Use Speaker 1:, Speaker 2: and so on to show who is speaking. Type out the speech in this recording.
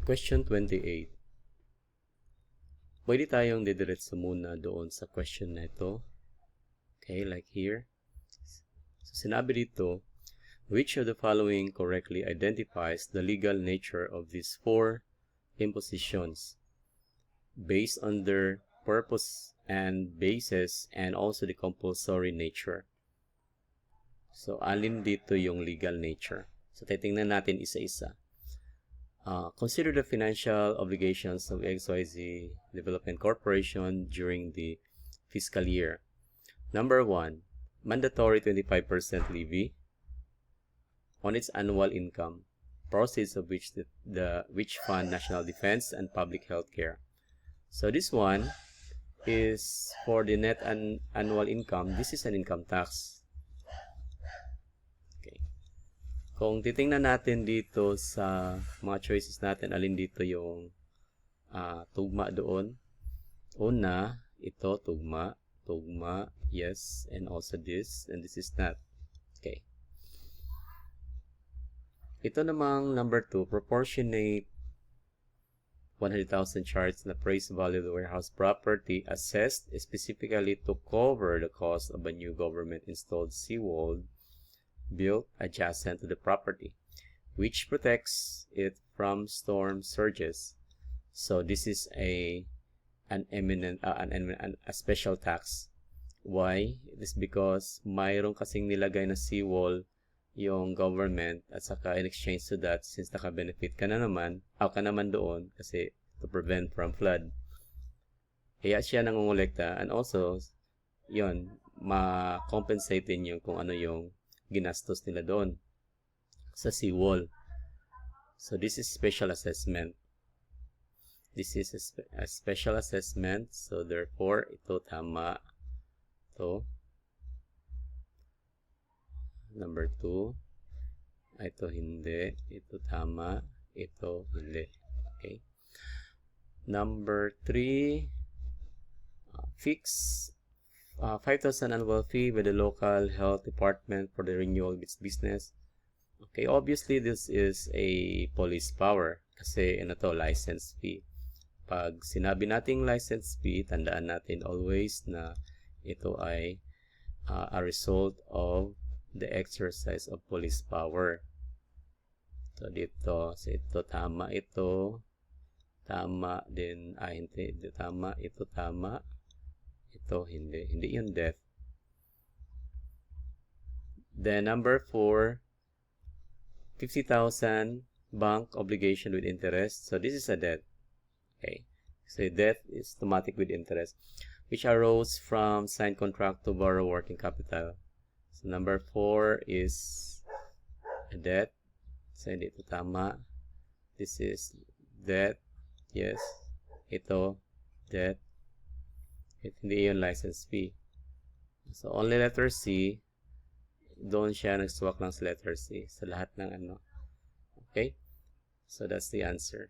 Speaker 1: Question 28. Pwede tayong didiretso muna doon sa question na ito. Okay, like here. So, sinabi dito, which of the following correctly identifies the legal nature of these four impositions based on their purpose and basis and also the compulsory nature? So, alin dito yung legal nature? So, titingnan natin isa-isa. Consider the financial obligations of XYZ Development Corporation during the fiscal year. Number 1, mandatory 25% levy on its annual income, proceeds of which which fund national defense and public health care. So this one is for the net annual income. This is an income tax. Okay. Kung titingnan natin dito sa mga choices natin, alin dito yung tugma doon. Una, ito, tugma, yes, and also this, and this is not. Okay. Ito namang number 2, proportionate 100,000 charge na appraised value of the warehouse property assessed specifically to cover the cost of a new government-installed seawall built adjacent to the property, which protects it from storm surges. So this is a special tax. Why? It is because mayroon kasing nilagay na seawall yung government at saka in exchange to that, since naka-benefit ka naman doon kasi to prevent from flood, kaya siya nangongolekta, and also yon ma-compensate din yung kung ano yung ginastos nila doon sa seawall. So this is special assessment. This is a special assessment, so therefore ito tama. Ito number 2, ito hindi, ito tama, ito hindi. Okay. Number 3, fix 5,000 annual fee by the local health department for the renewal of its business. Okay, obviously this is a police power kasi ano to, license fee. Pag sinabi nating license fee, tandaan natin always na ito ay a result of the exercise of police power. So dito, so ito tama, ito tama din, hindi, tama, ito tama, ito hindi yun death. Then number 4, 50,000 bank obligation with interest. So this is a debt. Okay, so debt is automatic with interest, which arose from signed contract to borrow working capital. So number 4 is a debt. So hindi ito tama. This is debt. Yes. Ito debt. Hindi yun license fee. So only letter C. Doon siya nagswak lang sa letter C sa lahat ng ano. Okay? So that's the answer.